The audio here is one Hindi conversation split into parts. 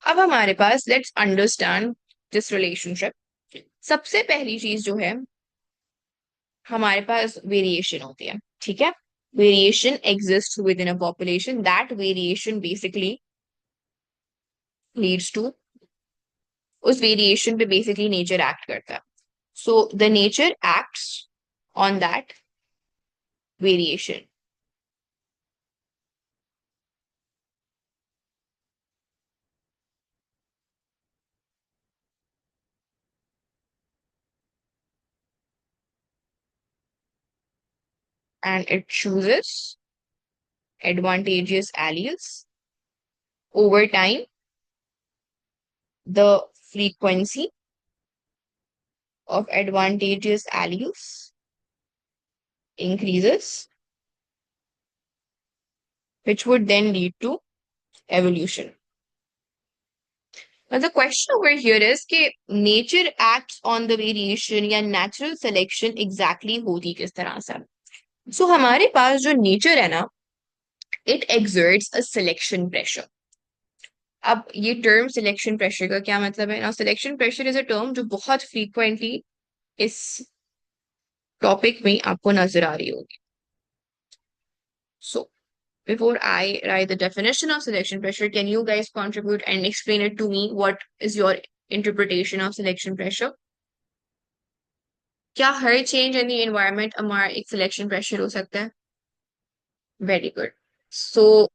अब हमारे पास लेट्स अंडरस्टैंड दिस रिलेशनशिप। सबसे पहली चीज जो है, हमारे पास वेरिएशन होती है। ठीक है, variation exist within a population, that variation basically leads to, उस वेरिएशन पे बेसिकली नेचर एक्ट करता है। So the nature acts on that variation and it chooses advantageous alleles. Over time, the frequency of advantageous alleles increases, which would then lead to evolution. Now, the question over here is कि nature acts on the variation या natural selection exactly होती किस तरह से? So, हमारे पास जो nature है ना, it exerts a selection pressure. अब ये टर्म सिलेक्शन प्रेशर का क्या मतलब है ना? Selection pressure is a term जो बहुत फ्रीक्वेंटली इस टॉपिक में आपको नजर आ रही होगी. सो before I write the definition of selection pressure, can you guys contribute and explain it to me? What is your interpretation of selection pressure? क्या हर चेंज इन द एनवायरनमेंट हमारा एक सिलेक्शन प्रेशर हो सकता है? Very good. So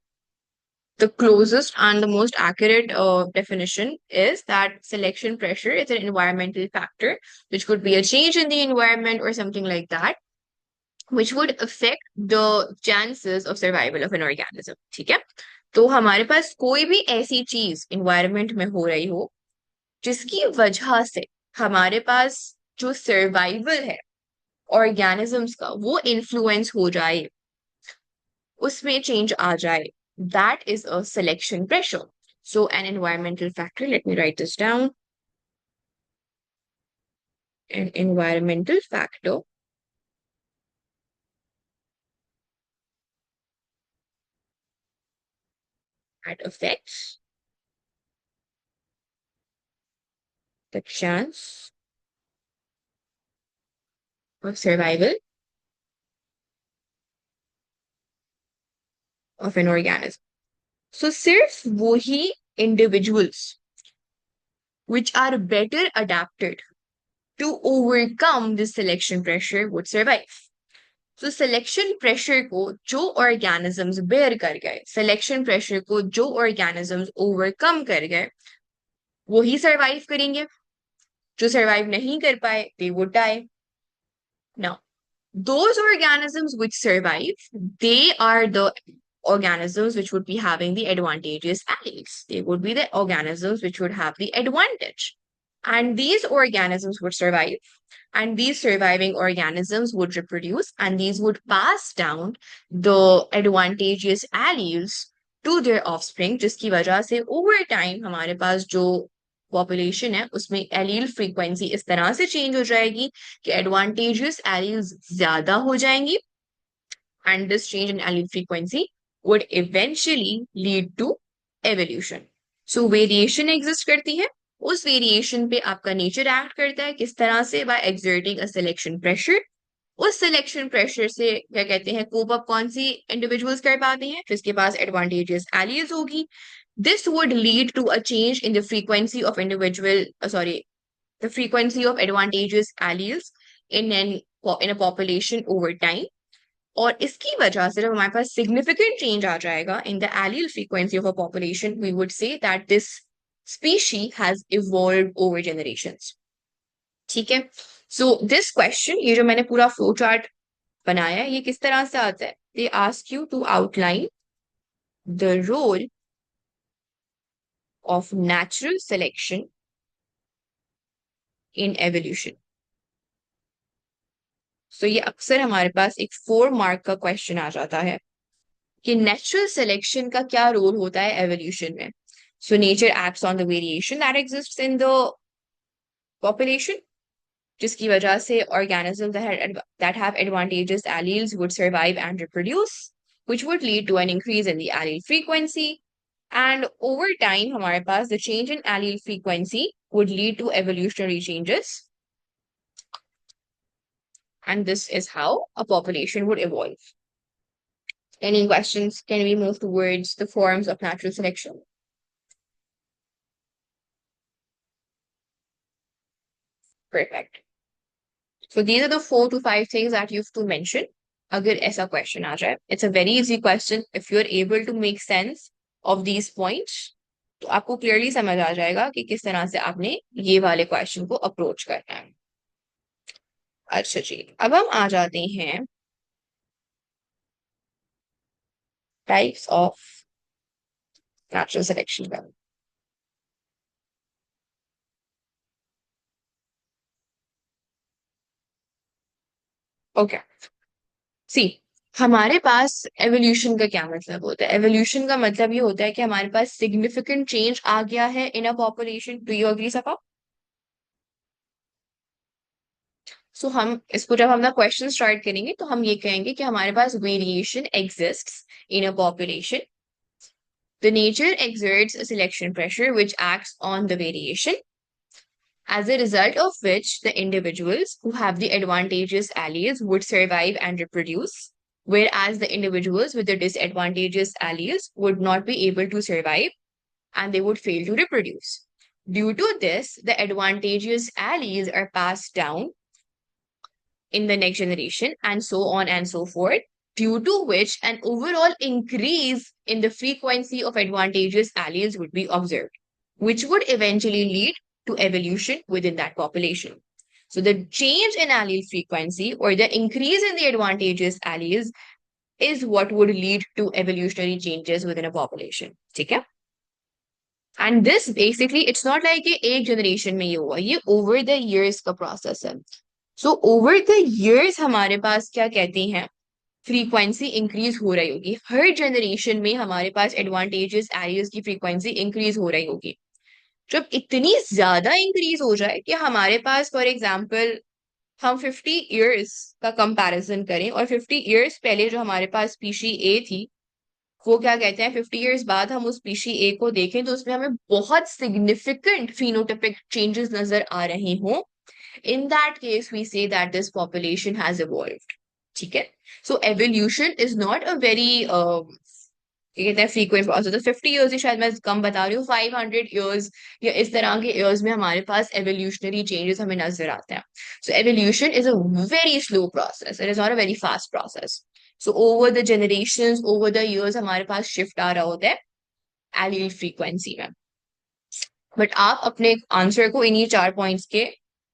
the closest and the most accurate definition is that selection pressure is an environmental factor, which could be a change in the environment or something like that, which would affect the chances of survival of an organism. ठीक है, तो हमारे पास कोई भी ऐसी चीज environment में हो रही हो जिसकी वजह से हमारे पास जो सर्वाइवल है ऑर्गेनिजम्स का वो इन्फ्लुएंस हो जाए, उसमें चेंज आ जाए, that is a selection pressure. So an environmental factor, let me write this down. An environmental factor that affects the chance of survival of an organism. So सिर्फ वही individuals which are better adapted to overcome this selection pressure would survive. तो सिलेक्शन प्रेशर को जो ऑर्गेनिजम्स बेयर कर गए, सिलेक्शन प्रेशर को जो ऑर्गेनिजम्स ओवरकम कर गए, वही सरवाइव करेंगे. जो सरवाइव नहीं कर पाए, they would die. Now those organisms which survive, they are the organisms which would be having the advantageous alleles. They would be the organisms which would have the advantage. And these organisms would survive, and these surviving organisms would reproduce, and these would pass down the advantageous alleles to their offspring, जिसकी वजह से over time हमारे पास जो पॉपुलेशन है उसमें एलील फ्रीक्वेंसी इस तरह से चेंज हो जाएगी कि एडवांटेजेस एलील्स ज्यादा हो जाएंगी, and this change in allele frequency would eventually lead to evolution. So variation exist करती है, उस वेरिएशन पे आपका नेचर एक्ट करता है किस तरह से? By exerting a selection pressure. उस सिलेक्शन प्रेशर से क्या कहते हैं, कोप अप कौन सी इंडिविजुअल्स कर पाते हैं जिसके पास एडवांटेजेस एलियस होगी. This would lead to a change in the frequency of individual sorry the frequency of advantageous alleles in a population over time. और इसकी वजह से जब हमारे पास significant change आ जाएगा in the allele frequency of a population, we would say that this species has evolved over generations. ठीक है, so this question, ये जो मैंने पूरा फ्लो चार्ट बनाया है, ये किस तरह से आता है? They ask you to outline the role of natural selection in evolution. So ये अक्सर हमारे पास एक 4 मार्क का क्वेश्चन आ जाता है कि नेचुरल सिलेक्शन का क्या रोल होता है एवोल्यूशन में. So nature acts on the variation that exists in the population, जिसकी वजह से organism that have advantageous alleles would survive and reproduce, which would lead to an increase in the allele frequency, and over time हमारे पास the change in allele frequency would lead to evolutionary changes, and this is how a population would evolve. Any questions? Can we move towards the forms of natural selection? Perfect. So these are the 4 to 5 things that you have to mention. अगर ऐसा question आ जाए, it's a very easy question. If you're able to make sense of these points, तो आपको clearly समझ आ जाएगा कि किस तरह से आपने ये वाले question को approach करना है. अच्छा जी, अब हम आ जाते हैं types of natural selection का. Okay. See, हमारे पास एवोल्यूशन का क्या मतलब होता है? एवोल्यूशन का मतलब ये होता है कि हमारे पास सिग्निफिकेंट चेंज आ गया है in a population. Do you agree Safa? So हम इसको जब हम ना क्वेश्चन स्टार्ट करेंगे तो हम ये कहेंगे कि हमारे पास variation exists in a population. The nature exerts a selection pressure which acts on the variation, as a result of which the individuals who have the advantageous alleles would survive and reproduce, whereas the individuals with the disadvantageous alleles would not be able to survive and they would fail to reproduce. Due to this, the advantageous alleles are passed down in the next generation, and so on and so forth, due to which an overall increase in the frequency of advantageous alleles would be observed, which would eventually lead to evolution within that population. So the change in allele frequency or the increase in the advantageous alleles is what would lead to evolutionary changes within a population. Okay? And this basically, it's not like ये एक generation में ये हुआ, ये over the years का process है. So over the years हमारे पास क्या कहते हैं, फ्रीक्वेंसी इंक्रीज हो रही होगी. हर जनरेशन में हमारे पास एडवांटेजेस एरियाज की फ्रीक्वेंसी इंक्रीज हो रही होगी. जब इतनी ज्यादा इंक्रीज हो जाए कि हमारे पास फॉर एग्जांपल हम 50 इयर्स का कंपैरिजन करें और 50 इयर्स पहले जो हमारे पास स्पीशी ए थी, वो क्या कहते हैं 50 इयर्स बाद हम उस स्पीशी ए को देखें तो उसमें हमें बहुत सिग्निफिकेंट फिनोटाइपिक चेंजेस नजर आ रहे हों. In that case, we say that this population has evolved. ठीक है? So evolution is not a very ये कहते हैं frequent process. तो 50 years ही शायद मैं कम बता रही हूँ, 500 years या इस तरह के years में हमारे पास evolutionary changes हमें नजर आते हैं. So evolution is a very slow process. It is not a very fast process. So over the generations, over the years हमारे पास shift आ रहा होता है allele frequency में. बट आप अपने आंसर को इन्हीं 4 पॉइंट्स के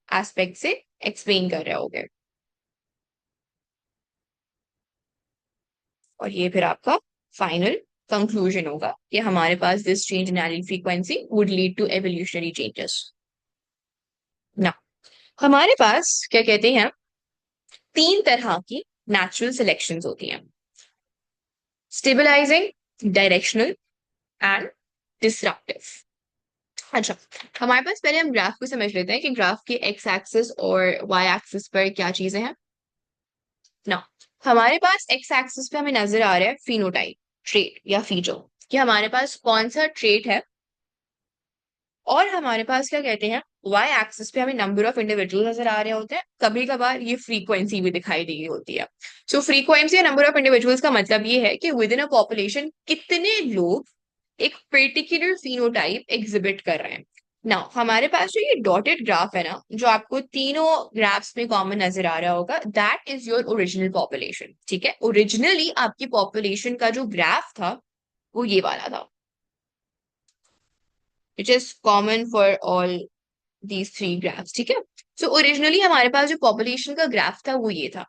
एस्पेक्ट से एक्सप्लेन कर रहे होगे और ये फिर आपका फाइनल कंक्लूजन होगा कि हमारे पास this change in allele frequency would lead to evolutionary changes. ना हमारे पास क्या कहते हैं 3 तरह की नेचुरल सिलेक्शंस होती हैं, स्टेबलाइजिंग, डायरेक्शनल एंड डिसरप्टिव. अच्छा, हमारे पास पहले हम ग्राफ को समझ लेते हैं कि ग्राफ के एक्स एक्सिस और वाई एक्सिस पर क्या चीजें हैं ना. हमारे पास एक्स एक्सिस पे हमें नजर आ रहा है फिनोटाइप, ट्रेट या फीचर, कि हमारे पास कौन सा ट्रेट है. और हमारे पास क्या कहते हैं वाई एक्सिस पे हमें नंबर ऑफ इंडिविजुअल नजर आ रहे होते हैं. कभी कभार ये फ्रीक्वेंसी भी दिखाई दी होती है. सो फ्रीक्वेंसी या नंबर ऑफ इंडिविजुअल्स का मतलब ये है कि विद इन अ पॉपुलेशन कितने लोग एक पर्टिकुलर फिनोटाइप एग्जिबिट कर रहे हैं. नाउ हमारे पास जो ये डॉटेड ग्राफ है ना, जो आपको तीनों ग्राफ्स में कॉमन नजर आ रहा होगा, that is your original population. ठीक है, ओरिजिनली आपकी पॉपुलेशन का जो ग्राफ था वो ये वाला था, which is common for all these 3 graphs. ठीक है, सो ओरिजिनली हमारे पास जो पॉपुलेशन का ग्राफ था वो ये था.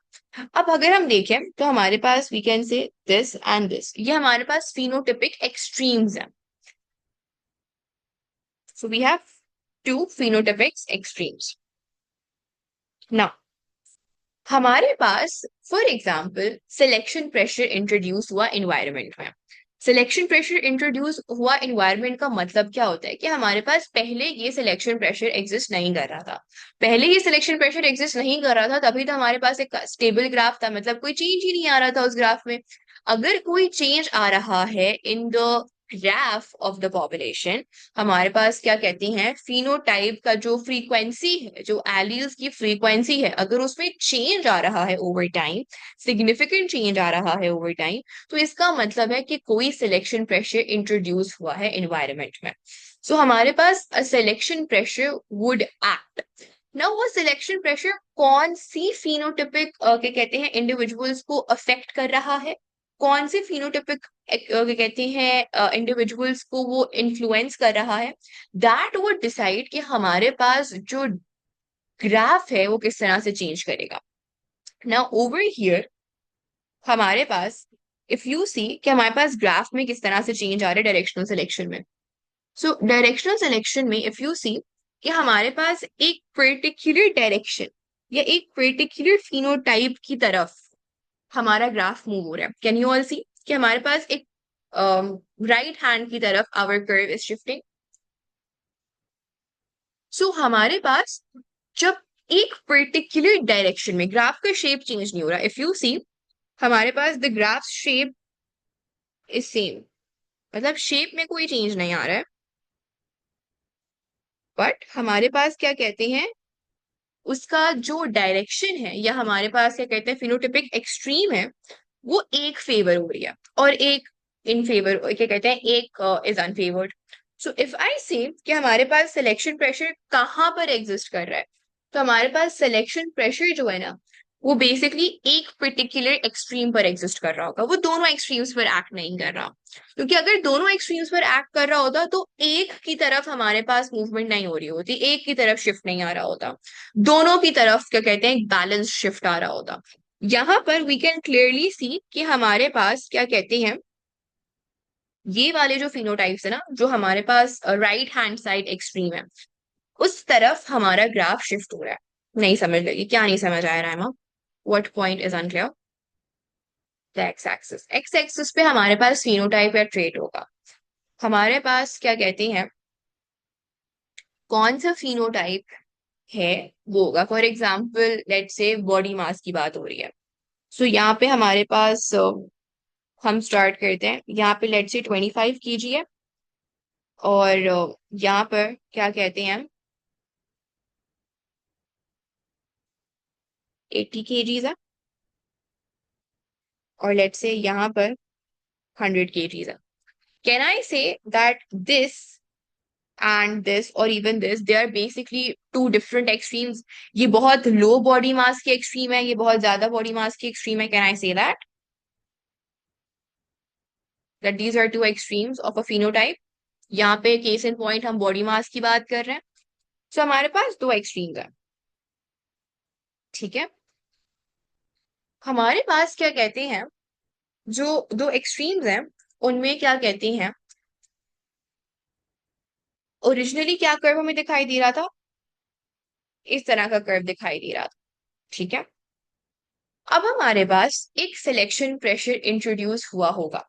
अब अगर हम देखें तो हमारे पास we can say this and this, ये हमारे पास फिनोटिपिक एक्सट्रीम्स हैं. So we have 2 phenotypic extremes. Now, हमारे पास for example selection pressure introduce हुआ इन्वायरमेंट में. सिलेक्शन प्रेशर इंट्रोड्यूस हुआ इन्वायरमेंट का मतलब क्या होता है कि हमारे पास पहले ये सिलेक्शन प्रेशर एग्जिस्ट नहीं कर रहा था. पहले ये सिलेक्शन प्रेशर एग्जिस्ट नहीं कर रहा था तभी तो हमारे पास एक स्टेबल ग्राफ था, मतलब कोई चेंज ही नहीं आ रहा था उस ग्राफ में. अगर कोई चेंज आ रहा है in the graph of the population, हमारे पास क्या कहते हैं, फिनोटाइप का जो फ्रीक्वेंसी है, जो एलील्स की फ्रीक्वेंसी है, अगर उसमें चेंज आ रहा है ओवर टाइम, सिग्निफिकेंट चेंज आ रहा है ओवर टाइम, तो इसका मतलब है कि कोई सिलेक्शन प्रेशर इंट्रोड्यूस हुआ है एनवायरमेंट में। सो हमारे पास सिलेक्शन प्रेशर वुड एक्ट। ना वो सिलेक्शन प्रेशर कौन सी फिनोटिपिक क्या कहते हैं इंडिविजुअल्स को अफेक्ट कर रहा है, कौन से फिनोटिपिक क्या कहते हैं इंडिविजुअल्स को वो इन्फ्लुएंस कर रहा है, दैट वुड डिसाइड कि हमारे पास जो ग्राफ है वो किस तरह से चेंज करेगा। ना ओवर हियर हमारे पास इफ यू सी कि हमारे पास ग्राफ में किस तरह से चेंज आ रहा है डायरेक्शनल सिलेक्शन में। सो डायरेक्शनल सिलेक्शन में इफ यू सी कि हमारे पास एक पर्टिकुलर डायरेक्शन या एक पर्टिकुलर फिनोटाइप की तरफ हमारा ग्राफ मूव हो रहा है। कैन यू ऑल सी कि हमारे पास एक राइट हैंड की तरफ our curve is shifting. So हमारे पास जब एक पर्टिकुलर डायरेक्शन में ग्राफ का शेप चेंज नहीं हो रहा, इफ यू सी हमारे पास the graph shape is same, मतलब शेप में कोई चेंज नहीं आ रहा है, बट हमारे पास क्या कहते हैं उसका जो डायरेक्शन है या हमारे पास क्या कहते हैं फिनोटिपिक एक्सट्रीम है, वो एक फेवर हो रही है और एक इन फेवर, क्या कहते हैं एक इज अनफेवर्ड। सो इफ आई से कि हमारे पास सिलेक्शन प्रेशर कहाँ पर एग्जिस्ट कर रहा है, तो हमारे पास सिलेक्शन प्रेशर जो है ना वो बेसिकली एक पर्टिकुलर एक्सट्रीम पर एग्जिस्ट कर रहा होगा, वो दोनों एक्सट्रीम्स पर एक्ट नहीं कर रहा। क्योंकि अगर दोनों एक्सट्रीम्स पर एक्ट कर रहा होता तो एक की तरफ हमारे पास मूवमेंट नहीं हो रही होती, एक की तरफ शिफ्ट नहीं आ रहा होता, दोनों की तरफ क्या कहते हैं बैलेंस शिफ्ट आ रहा होता। यहां पर वी कैन क्लियरली सी कि हमारे पास क्या कहते हैं ये वाले जो फिनोटाइप्स है ना, जो हमारे पास राइट हैंड साइड एक्सट्रीम है, उस तरफ हमारा ग्राफ शिफ्ट हो रहा है। नहीं समझ लगी क्या, नहीं समझ आया Raima, what point is unclear. The x axis, x axis पे हमारे पास फिनोटाइप या ट्रेट होगा, हमारे पास क्या कहते हैं कौन सा फिनोटाइप है वो होगा। For example let's say body mass की बात हो रही है, सो यहाँ पे हमारे पास हम स्टार्ट करते हैं, यहाँ पे लेट्स से 25 kg है और यहाँ पर क्या कहते हैं 80 kg है और लेट्स से यहाँ पर 100 kg है। Can I say that this and this और even this they are basically two different extremes, ये बहुत लो बॉडी मास की एक्सट्रीम है, ये बहुत ज्यादा बॉडी मास की एक्सट्रीम है। Can I say that these are two extremes of a phenotype. यहाँ पे केस इन पॉइंट हम बॉडी मास की बात कर रहे हैं। सो हमारे पास दो एक्सट्रीम्स है, ठीक है। हमारे पास क्या कहते हैं जो दो एक्सट्रीम्स हैं उनमें क्या कहते हैं ओरिजिनली क्या कर्व हमें दिखाई दे रहा था, इस तरह का कर्व दिखाई दे रहा था, ठीक है। अब हमारे पास एक सिलेक्शन प्रेशर इंट्रोड्यूस हुआ होगा।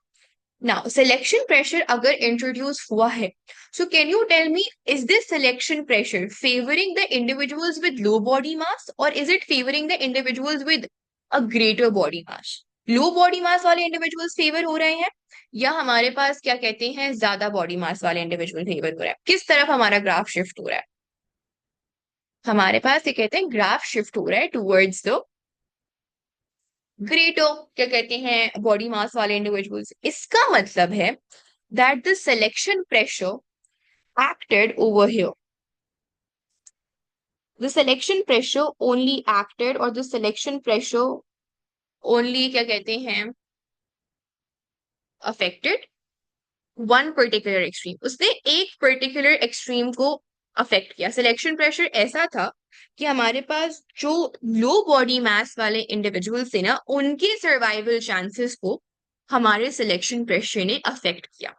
नाउ सिलेक्शन प्रेशर अगर इंट्रोड्यूस हुआ है, so can you tell me is this selection pressure favouring the individuals with low body mass और is it favouring the individuals with a greater body mass. Low body mass वाले इंडिविजुअल्स फेवर हो रहे हैं या हमारे पास क्या कहते हैं ज्यादा बॉडी मास वाले इंडिविजुअल फेवर हो रहा है, किस तरफ हमारा ग्राफ शिफ्ट हो रहा है। हमारे पास ये कहते हैं ग्राफ शिफ्ट हो रहा है टूवर्ड्स द ग्रेटर क्या कहते हैं बॉडी मास वाले इंडिविजुअल्स। इसका मतलब है that the selection pressure acted over here, the selection pressure only acted or the selection pressure only क्या कहते हैं affected one particular extreme, उसने एक particular extreme को अफेक्ट किया। सिलेक्शन प्रेशर ऐसा था कि हमारे पास जो लो बॉडी मास वाले इंडिविजुअल्स थे ना उनके सर्वाइवल चांसेस को हमारे सिलेक्शन प्रेशर ने अफेक्ट किया,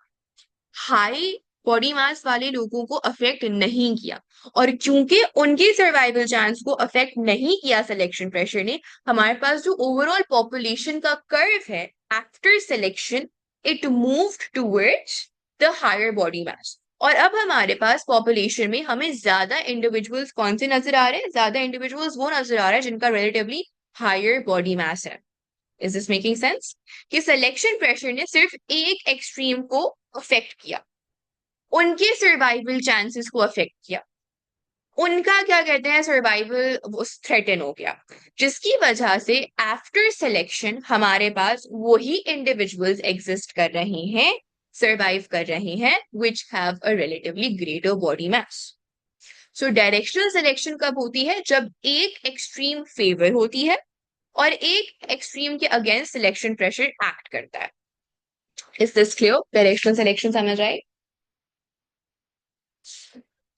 हाई बॉडी मास वाले लोगों को अफेक्ट नहीं किया। और क्योंकि उनके सर्वाइवल चांस को अफेक्ट नहीं किया सिलेक्शन प्रेशर ने, हमारे पास जो ओवरऑल पॉपुलेशन का कर्व है after selection it moved towards the higher body mass. और अब हमारे पास पॉपुलेशन में हमें ज्यादा इंडिविजुअल्स कौन से नजर आ रहे हैं, ज्यादा इंडिविजुअल्स वो नजर आ रहे हैं जिनका रिलेटिवली हायर बॉडी मास है। इज दिस मेकिंग सेंस कि सिलेक्शन प्रेशर ने सिर्फ एक एक्सट्रीम को अफेक्ट किया, उनके सर्वाइवल चांसेस को अफेक्ट किया, उनका क्या कहते हैं सर्वाइवल वो थ्रेटन हो गया, जिसकी वजह से आफ्टर सिलेक्शन हमारे पास वही इंडिविजुअल्स एग्जिस्ट कर रहे हैं, सर्वाइव कर रहे हैं, which have a relatively greater body mass. So directional selection कब होती है? जब एक एक्सट्रीम फेवर होती है और एक एक्सट्रीम के अगेंस्ट सिलेक्शन प्रेशर एक्ट करता है। Is this clear? Directional selection समझ आए?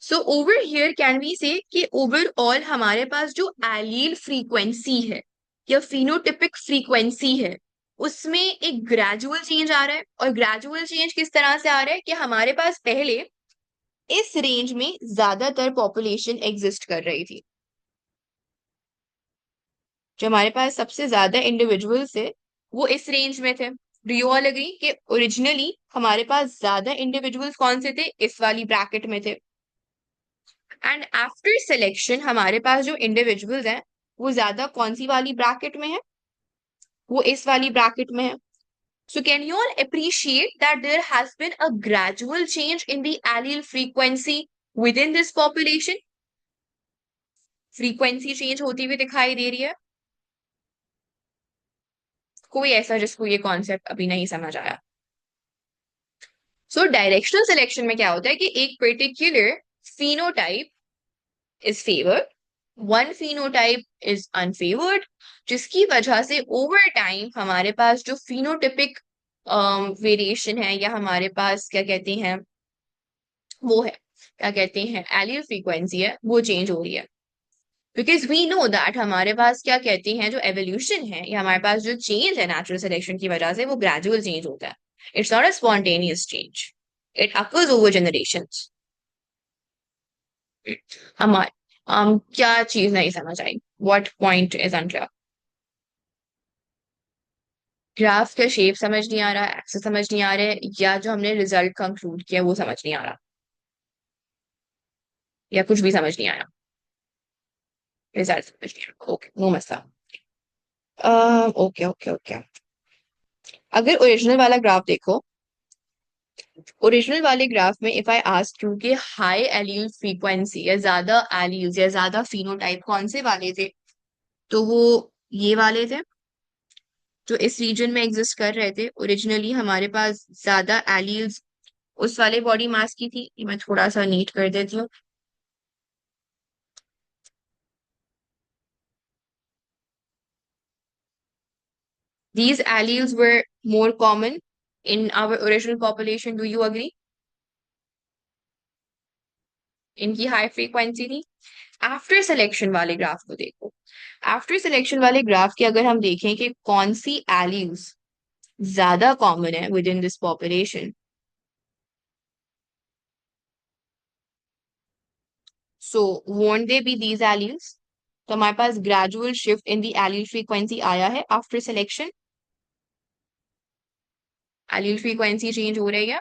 So over here can we say कि ओवरऑल हमारे पास जो एलील फ्रीक्वेंसी है या फिनोटिपिक फ्रीक्वेंसी है उसमें एक ग्रेजुअल चेंज आ रहा है। और ग्रेजुअल चेंज किस तरह से आ रहा है कि हमारे पास पहले इस रेंज में ज्यादातर पॉपुलेशन एग्जिस्ट कर रही थी, जो हमारे पास सबसे ज्यादा इंडिविजुअल्स थे वो इस रेंज में थे। डू यू ऑल एग्री कि ओरिजिनली हमारे पास ज्यादा इंडिविजुअल्स कौन से थे? इस वाली ब्रैकेट में थे। एंड आफ्टर सिलेक्शन हमारे पास जो इंडिविजुअल्स हैं वो ज्यादा कौन सी वाली ब्रैकेट में है? वो इस वाली ब्रैकेट में है। So can you all appreciate that there has been a gradual change in the allele frequency within this population? Frequency change होती हुई दिखाई दे रही है। कोई ऐसा जिसको ये कॉन्सेप्ट अभी नहीं समझ आया? सो डायरेक्शनल सिलेक्शन में क्या होता है कि एक particular phenotype is favored, one phenotype is unfavored, जिसकी वजह से ओवर टाइम हमारे पास जो phenotypic वेरिएशन है या हमारे पास क्या कहते हैं वो है, क्या कहते हैं एलील फ्रीक्वेंसी है, वो चेंज हो रही है। बिकॉज वी नो दैट हमारे पास क्या कहते हैं जो एवोल्यूशन है या हमारे पास जो चेंज है नेचुरल सिलेक्शन की वजह से वो ग्रेजुअल चेंज होता है। It's not a spontaneous change, it occurs over generations. हमारे क्या चीज नहीं समझ आई? What point is unclear? Graph का शेप समझ नहीं आ रहा, एक्सेस समझ नहीं आ रहा है, या जो हमने रिजल्ट कंक्लूड किया वो समझ नहीं आ रहा, या कुछ भी समझ नहीं आया? रिजल्ट समझ नहीं आ रहा, ओके, नो मसला। Okay okay okay. अगर ओरिजिनल वाला ग्राफ देखो, ओरिजिनल वाले ग्राफ में इफ आई आस्क यू कि हाई एलील फ्रीक्वेंसी या ज्यादा एलील्स या ज्यादा फिनोटाइप कौन से वाले थे, तो वो ये वाले थे जो इस रीजन में एग्जिस्ट कर रहे थे। ओरिजिनली हमारे पास ज्यादा एलील्स उस वाले बॉडी मास की थी। ये मैं थोड़ा सा नीट कर देती हूँ। These alleles were more common in our original population. Do you agree? इनकी हाई फ्रीक्वेंसी थी। आफ्टर सिलेक्शन वाले ग्राफ को देखो। आफ्टर सिलेक्शन वाले ग्राफ के अगर हम देखें कि कौन सी एलील्स ज्यादा कॉमन है within this population, so won't they be these alleles? तो हमारे पास gradual shift in the allele frequency आया है after selection. Allele frequency change हो रही है।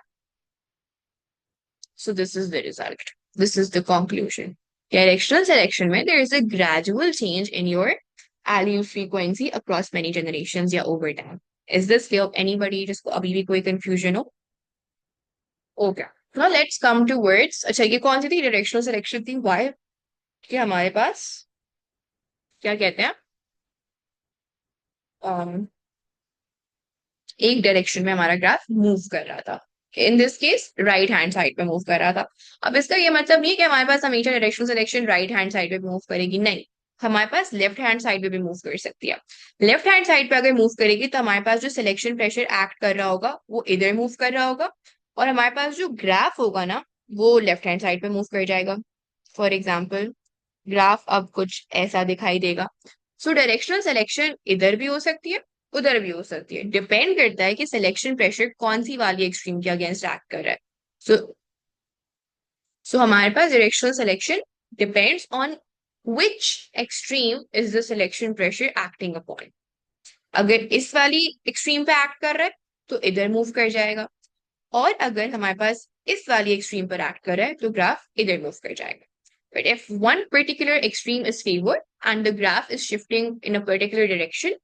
So this is the result, this is the conclusion. Directional selection में there is a gradual change in your allele frequency across many generations या over time. Is this clear? Anybody जिसको अभी भी कोई confusion हो? Okay. Now let's come to words. अच्छा, ये कौन सी थी? डायरेक्शनल सिलेक्शन थी। Why? कि हमारे पास क्या कहते हैं um, एक डायरेक्शन में हमारा ग्राफ मूव कर रहा था। In this case right hand side पे मूव कर रहा था। अब इसका ये मतलब नहीं है कि हमारे पास हमेशा directional selection right hand side पे मूव करेगी, नहीं। हमारे पास लेफ्ट हैंड साइड पे भी मूव कर सकती है। लेफ्ट हैंड साइड पे अगर मूव करेगी तो हमारे पास जो सिलेक्शन प्रेशर एक्ट कर रहा होगा वो इधर मूव कर रहा होगा, और हमारे पास जो ग्राफ होगा ना वो लेफ्ट हैंड साइड पे मूव कर जाएगा। फॉर एग्जाम्पल ग्राफ अब कुछ ऐसा दिखाई देगा। सो डायरेक्शनल सिलेक्शन इधर भी हो सकती है, उधर भी हो सकती है। डिपेंड करता है कि सिलेक्शन प्रेशर कौन सी वाली एक्सट्रीम के अगेंस्ट एक्ट कर रहा है। सो हमारे पास directional selection depends on which extreme is the selection pressure acting upon. अगर इस वाली एक्सट्रीम पे एक्ट कर रहा है तो इधर मूव कर जाएगा, और अगर हमारे पास इस वाली एक्सट्रीम पर एक्ट कर रहा है तो ग्राफ इधर मूव कर जाएगा। But if one particular extreme is favored and the graph is shifting in a particular direction,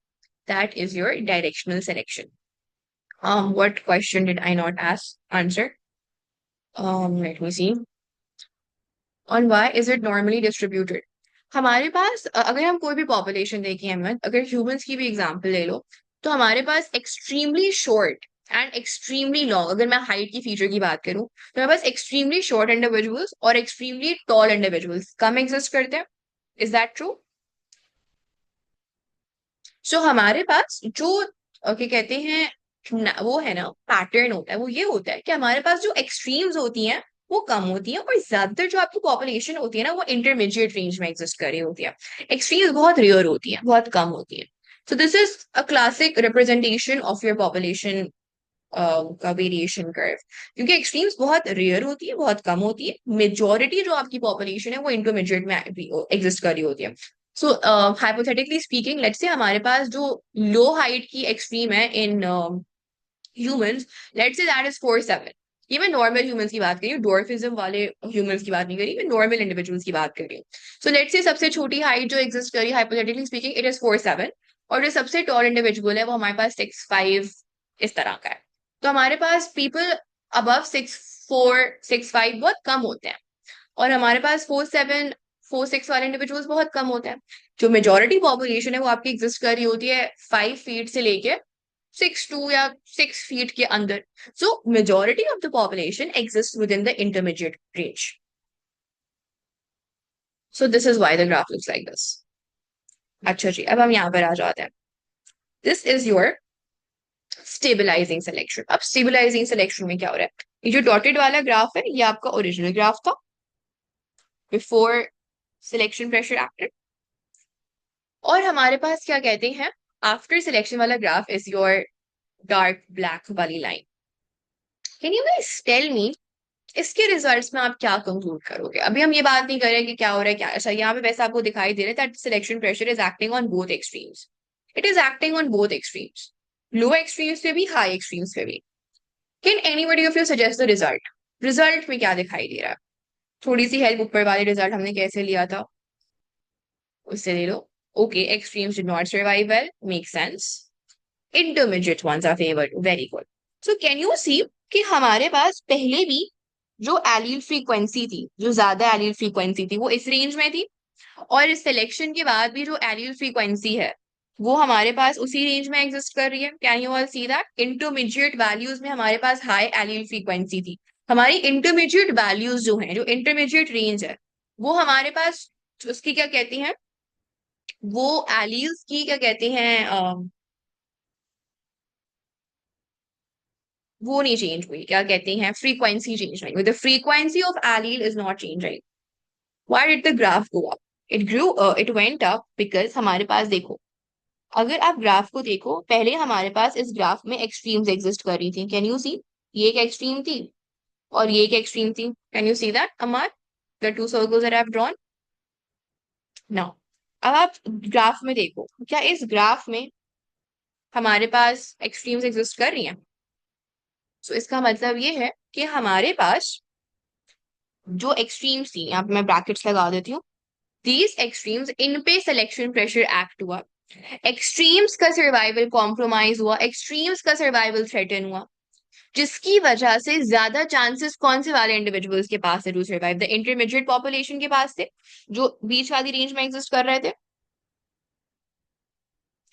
that is your directional selection. What question did I not ask answer? Let me see. On why is it normally distributed? हमारे पास अगर हम कोई भी पॉपुलेशन देखें अहमद, अगर ह्यूमंस की भी एग्जांपल ले लो, तो हमारे पास extremely short and extremely long, अगर मैं हाइट की फीचर की बात करूं तो हमारे पास एक्सट्रीमली शॉर्ट इंडिविजुअल्स और एक्सट्रीमली टॉल इंडिविजुअल्स कम एग्जिस्ट करते हैं. Is that true? सो हमारे पास जो क्या कहते हैं वो है ना पैटर्न होता है, वो ये होता है कि हमारे पास जो एक्सट्रीम्स होती हैं वो कम होती हैं, और ज्यादातर जो आपकी पॉपुलेशन होती है ना वो इंटरमीडिएट रेंज में एग्जिस्ट कर रही होती है. एक्सट्रीम्स बहुत रेयर होती हैं, बहुत कम होती है. So this is a classic representation of your population का वेरिएशन कर्व. क्योंकि एक्सट्रीम्स बहुत रेयर होती है, बहुत कम होती है, मेजोरिटी जो आपकी पॉपुलेशन है वो इंटरमीडिएट में एग्जिस्ट कर रही होती है. सो हाइपोथेटिकली स्पीकिंग, लेट्स से हमारे पास जो लो हाइट की एक्सट्रीम है in humans, let's say that is 4'7". ये मैं नॉर्मल ह्यूमंस की बात कर रही हूँ, डॉर्फिज्म वाले ह्यूमंस की बात नहीं कर रही, मैं नॉर्मल इंडिविजुअल्स की बात कर रही हूँ. सो लेट्स से सबसे छोटी हाइट जो एग्जिस्ट करी हाइपोथेटिकली स्पीकिंग इट इज 4'7", और जो सबसे टॉल इंडिविजुअल है वो हमारे पास 6'5" इस तरह का है. तो हमारे पास पीपल अबव 6'4", 6'5" बहुत कम होते हैं, और हमारे पास 4'7", 4'6" वाले इंडिविजुअल्स बहुत कम होते हैं. जो मेजोरिटी पॉपुलेशन है वो आपकी एग्जिस्ट कर रही होती है 5 फीट से लेके 6'2" या 6 फीट के अंदर. So majority of the population exist within the intermediate range. So this is why the graph looks like this. अच्छा जी, अब हम यहाँ पर आ जाते हैं. This is your stabilising selection. अब स्टेबलाइजिंग सिलेक्शन में क्या हो रहा है? ये जो डॉटेड वाला ग्राफ है ये आपका ओरिजिनल ग्राफ था बिफोर सिलेक्शन प्रेशर एक्टेड, और हमारे पास क्या कहते हैं आफ्टर सिलेक्शन वाला graph is your dark black वाली line. Can you guys tell me इसके रिजल्ट्स में आप क्या कंक्लूड करोगे? अभी हम ये बात नहीं कर रहे कि क्या हो रहा है क्या. अच्छा, यहाँ पे वैसे आपको दिखाई दे रहा है that selection pressure is acting on both extremes. It is acting on both extremes, low extremes पे भी हाई एक्सट्रीम्स पे भी. Can anybody of you suggest the result? Result में क्या दिखाई दे रहा है? थोड़ी सी हेल्प ऊपर वाले रिजल्ट हमने कैसे लिया था उससे ले लो. Okay, extremes did not survive well, makes sense. Intermediate ones are favored, very good. So can you see कि हमारे पास पहले भी जो एलील फ्रीक्वेंसी थी, जो ज्यादा एलील फ्रीक्वेंसी थी वो इस रेंज में थी, और इस सिलेक्शन के बाद भी जो एलील फ्रीक्वेंसी है वो हमारे पास उसी रेंज में एग्जिस्ट कर रही है. Can you all see that intermediate values में हमारे पास हाई एलील फ्रीक्वेंसी थी. हमारी इंटरमीडिएट वैल्यूज जो हैं, जो इंटरमीडिएट रेंज है, वो हमारे पास उसकी क्या कहती हैं, वो एलील्स की क्या कहते हैं वो नहीं चेंज हुई, क्या कहते हैं फ्रीक्वेंसी चेंज नहीं हुई. The frequency of allele is not changing. Why did the graph go up? It grew, it went up because हमारे पास देखो, अगर आप ग्राफ को देखो, पहले हमारे पास इस ग्राफ में एक्सट्रीम्स एग्जिस्ट कर रही थी. कैन यू सी? ये एक एक्सट्रीम थी और ये एक एक्सट्रीम थी. Can you see that Amar, the two circles that I have drawn now? अब आप ग्राफ में देखो, क्या इस ग्राफ में हमारे पास एक्सट्रीम्स एग्जिस्ट कर रही हैं? सो इसका मतलब ये है कि हमारे पास जो एक्सट्रीम्स थी, यहाँ पे मैं ब्रैकेट्स लगा देती हूँ, दीज एक्सट्रीम्स, इन पे सिलेक्शन प्रेशर एक्ट हुआ, एक्सट्रीम्स का सर्वाइवल कॉम्प्रोमाइज हुआ, एक्सट्रीम्स का सर्वाइवल थ्रेटन हुआ, जिसकी वजह से ज्यादा चांसेस कौन से वाले इंडिविजुअल्स के पास है to survive? The intermediate population के पास थे, जो बीच वाली रेंज में एग्जिस्ट कर रहे थे.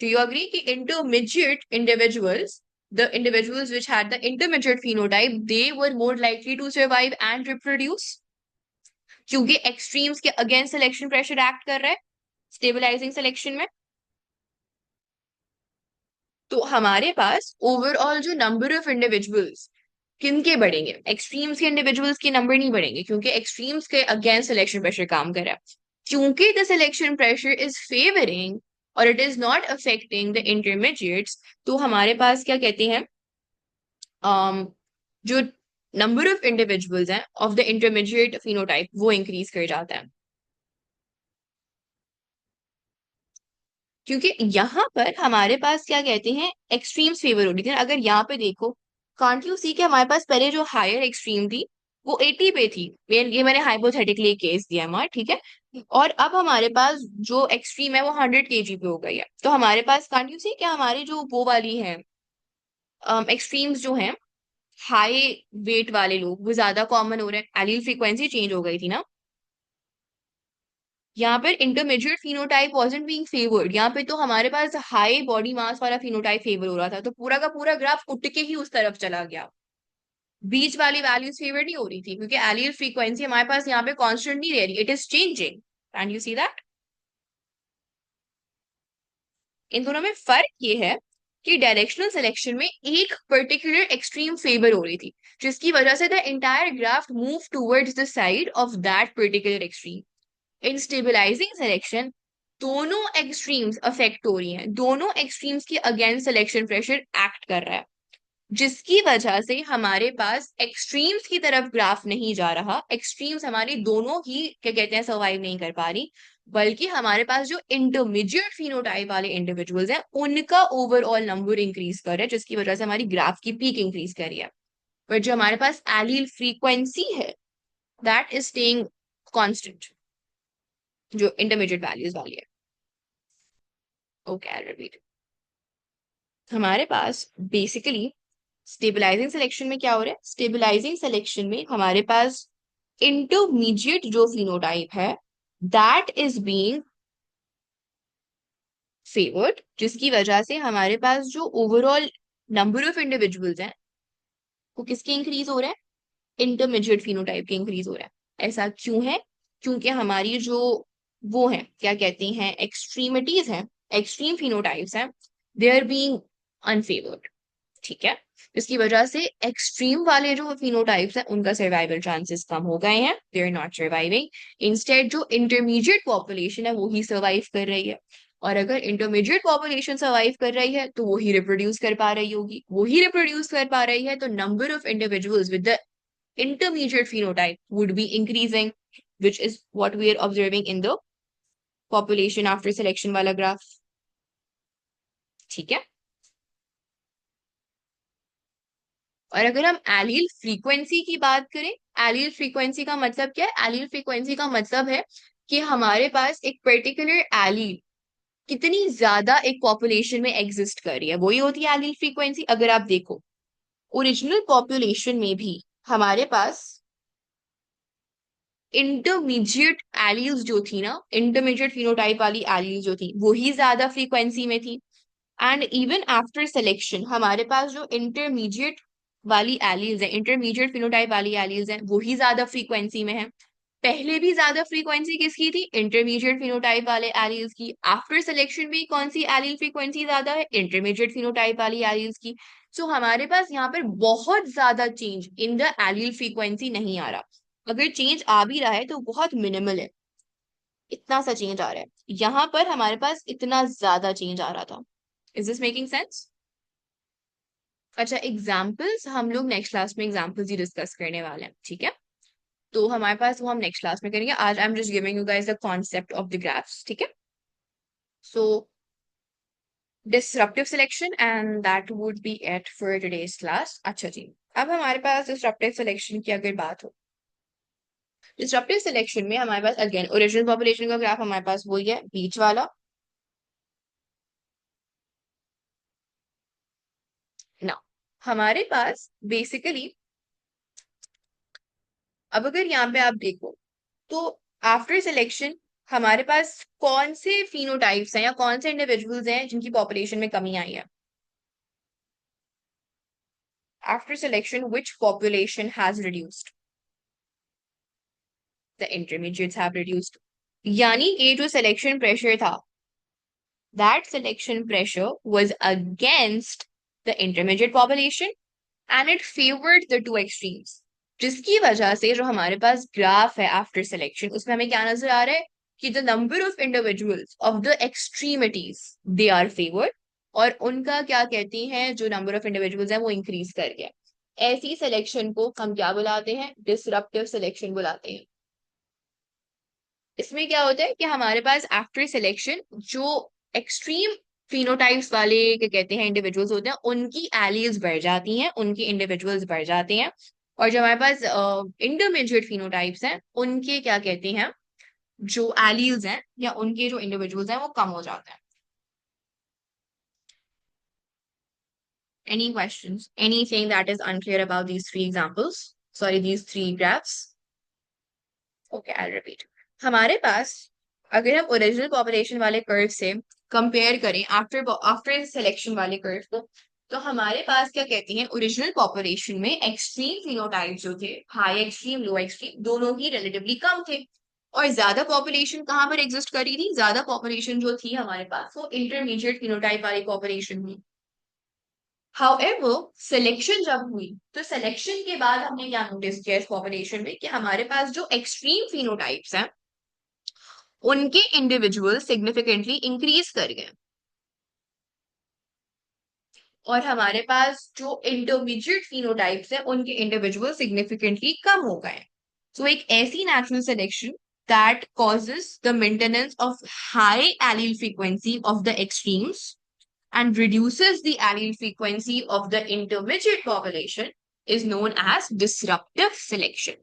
Do you agree कि intermediate individuals, the individuals which had the intermediate phenotype, they were more likely to survive and reproduce? क्योंकि एक्सट्रीम्स के अगेंस्ट सिलेक्शन प्रेशर एक्ट कर रहा है स्टेबलाइजिंग सिलेक्शन में. तो हमारे पास ओवरऑल जो नंबर ऑफ इंडिविजुअल्स किनके बढ़ेंगे? एक्सट्रीम्स के इंडिविजुअल्स के नंबर नहीं बढ़ेंगे, क्योंकि एक्सट्रीम्स के अगेंस्ट सिलेक्शन प्रेशर काम कर रहा है. क्योंकि the selection pressure is favouring और it is not affecting the intermediates, तो हमारे पास क्या कहते हैं जो नंबर ऑफ इंडिविजुअल्स हैं ऑफ द इंटरमीडिएट फिनोटाइप वो इंक्रीज कर जाता है. क्योंकि यहाँ पर हमारे पास क्या कहते हैं एक्सट्रीम्स फेवर हो रही थी. अगर यहाँ पे देखो, कांट यू सी कि हमारे पास पहले जो हायर एक्सट्रीम थी वो 80 पे थी. ये मैंने हाइपोथेटिकली केस दिया हमारा, ठीक है. और अब हमारे पास जो एक्सट्रीम है वो 100 kg पे हो गई है. तो हमारे पास कांट यू सी कि हमारी जो वो वाली है एक्सट्रीम्स जो हैं, हाई वेट वाले लोग वो ज्यादा कॉमन हो रहे हैं, एलील फ्रीक्वेंसी चेंज हो गई थी ना। यहाँ पर intermediate phenotype wasn't being favoured, यहाँ पे तो हमारे पास हाई बॉडी मास वाला फिनोटाइप फेवर हो रहा था, तो पूरा का पूरा ग्राफ उठ के ही उस तरफ चला गया। बीच वाली वैल्यूज फेवर नहीं हो रही थी, क्योंकि एलील फ्रीक्वेंसी हमारे पास यहाँ पे कांस्टेंट नहीं रह रही, it is changing. Can you see that? इन दोनों में फर्क ये है कि डायरेक्शनल सिलेक्शन में एक पर्टिकुलर एक्सट्रीम फेवर हो रही थी, जिसकी वजह से the entire graph move towards the side of that particular extreme. In stabilising selection दोनों एक्सट्रीम्स अफेक्ट हो रही हैं, दोनों एक्सट्रीम्स के अगेंस्ट सिलेक्शन प्रेशर एक्ट कर रहा है, जिसकी वजह से हमारे पास एक्सट्रीम्स की तरफ ग्राफ नहीं जा रहा, एक्सट्रीम्स हमारी दोनों ही क्या कहते हैं सर्वाइव नहीं कर पा रही, बल्कि हमारे पास जो इंटरमीडिएट फिनोटाइप वाले इंडिविजुअल्स हैं उनका ओवरऑल नंबर इंक्रीज कर रहा है, जिसकी वजह से हमारी ग्राफ की पीक इंक्रीज कर रही है। बट जो हमारे पास एलील फ्रीक्वेंसी है दैट इज स्टेइंग कांस्टेंट, जो इंटरमीडिएट वैल्यूज वाली है। Okay, I repeat. हमारे पास बेसिकली स्टेबलाइजिंग सिलेक्शन में क्या हो रहा है, स्टेबलाइजिंग सिलेक्शन में हमारे पास इंटरमीडिएट जो फिनोटाइप है दैट इज बीइंग फेवर्ड, जिसकी वजह से हमारे पास जो ओवरऑल नंबर ऑफ इंडिविजुअल्स हैं वो किसके इंक्रीज हो रहा है, इंटरमीडिएट फिनोटाइप के इंक्रीज हो रहा है। ऐसा क्यों है? क्योंकि हमारी जो वो है क्या कहते हैं एक्सट्रीमिटीज हैं, एक्सट्रीम फिनोटाइप्स हैं, दे आर बीइंग अनफेवर्ड। ठीक है, इसकी वजह से एक्सट्रीम वाले जो फिनोटाइप्स हैं उनका सर्वाइवल चांसेस कम हो गए हैं, they are not surviving. Instead जो इंटरमीडिएट पॉपुलेशन है वो ही सर्वाइव कर रही है, और अगर इंटरमीडिएट पॉपुलेशन सर्वाइव कर रही है तो वो ही रिप्रोड्यूस कर पा रही होगी, वो ही रिप्रोड्यूस कर पा रही है, तो number of individuals with the intermediate phenotype would be increasing, which is what we are observing in the population after selection वाला ग्राफ। ठीक है, और अगर हम एलील फ्रीक्वेंसी की बात करें, एलील फ्रीक्वेंसी का मतलब क्या है, एलील फ्रीक्वेंसी का मतलब है कि हमारे पास एक पर्टिकुलर एलील कितनी ज्यादा एक पॉपुलेशन में एग्जिस्ट कर रही है, वही होती है एलील फ्रीक्वेंसी। अगर आप देखो ओरिजिनल पॉपुलेशन में भी हमारे पास इंटरमीडिएट एलील्स जो थी ना, इंटरमीडिएट फिनोटाइप वाली एलील्स जो थी वो ही ज्यादा फ्रीक्वेंसी में थी। एंड इवन आफ्टर सिलेक्शन हमारे पास जो इंटरमीडिएट वाली एलील्स है, इंटरमीडिएट फिनोटाइप वाली एलील्स हैं वो ही ज्यादा फ्रीक्वेंसी में है। पहले भी ज्यादा फ्रीक्वेंसी किसकी थी, इंटरमीडिएट फिनोटाइप वाले एलील्स की। आफ्टर सिलेक्शन भी कौन सी एलील फ्रीक्वेंसी ज्यादा है, इंटरमीडिएट फिनोटाइप वाली एलील्स की। सो हमारे पास यहाँ पर बहुत ज्यादा change in the allele frequency नहीं आ रहा, अगर चेंज आ भी रहा है तो बहुत मिनिमल है, इतना सा चेंज आ रहा है। यहाँ पर हमारे पास इतना ज्यादा चेंज आ रहा था। Is this making sense? अच्छा, एग्जाम्पल्स हम लोग नेक्स्ट क्लास में एग्जाम्पल्स ही डिस्कस करने वाले हैं, ठीक है? तो हमारे पास वो हम नेक्स्ट क्लास में करेंगे, आज I am just giving you guys the concept of the graphs, ठीक है? So disruptive selection and that would be it for today's class. अच्छा जी, अब हमारे पास डिसरप्टिव सिलेक्शन की अगर बात हो, डिसरप्टिव सिलेक्शन में हमारे पास अगेन ओरिजिनल पॉपुलेशन का ग्राफ हमारे पास वही है बीच वाला ना। हमारे पास बेसिकली अब अगर यहाँ पे आप देखो तो आफ्टर सिलेक्शन हमारे पास कौन से फिनोटाइप्स हैं या कौन से इंडिविजुअल्स हैं जिनकी पॉपुलेशन में कमी आई है। After selection which population has reduced, the intermediates have reduced. यानी कि जो सिलेक्शन प्रेशर था that selection pressure was against the intermediate population and it favoured the two extremes, जिसकी वजह से जो हमारे पास ग्राफ है आफ्टर सिलेक्शन उसमें हमें क्या नजर आ रहा है कि the number of individuals of the extremities they are favoured, और उनका क्या कहते हैं जो नंबर ऑफ इंडिविजुअल्स है वो इंक्रीज कर गया। ऐसी सिलेक्शन को हम क्या बुलाते हैं, डिसरप्टिव सिलेक्शन बुलाते हैं। इसमें क्या होता है कि हमारे पास आफ्टर सिलेक्शन जो एक्सट्रीम फिनोटाइप्स वाले क्या कहते हैं इंडिविजुअल्स होते हैं उनकी एलील्स बढ़ जाती हैं, उनके इंडिविजुअल्स बढ़ जाते हैं, और जो हमारे पास इंटरमीडिएट फिनोटाइप्स हैं उनके क्या कहते हैं जो एलील्स हैं या उनके जो इंडिविजुअल्स हैं वो कम हो जाते हैं। Any questions? Anything that is unclear about these three examples? Sorry, these three graphs? Okay, I'll repeat. हमारे पास अगर हम ओरिजिनल पॉपुलेशन वाले कर्व से कंपेयर करें आफ्टर सिलेक्शन वाले कर्व को, तो हमारे पास क्या कहती हैं, ओरिजिनल पॉपुलेशन में एक्सट्रीम फिनोटाइप जो थे, हाई एक्सट्रीम लो एक्सट्रीम, दोनों ही रिलेटिवली कम थे। और ज्यादा पॉपुलेशन कहाँ पर एग्जिस्ट करी थी? ज्यादा पॉपुलेशन जो थी हमारे पास वो इंटरमीडिएट फिनोटाइप वाली पॉपुलेशन थी। हाउएवर सिलेक्शन जब हुई तो सिलेक्शन के बाद हमने क्या नोटिस किया इस पॉपुलेशन में कि हमारे पास जो एक्सट्रीम फिनोटाइप्स हैं उनके इंडिविजुअल सिग्निफिकेंटली इंक्रीज कर गए और हमारे पास जो इंटरमीडिएट फिनोटाइप्स हैं उनके इंडिविजुअल सिग्निफिकेंटली कम हो गए। सो एक ऐसी natural selection that causes the maintenance of high allele frequency of the extremes and reduces the allele frequency of the intermediate population is known as disruptive selection.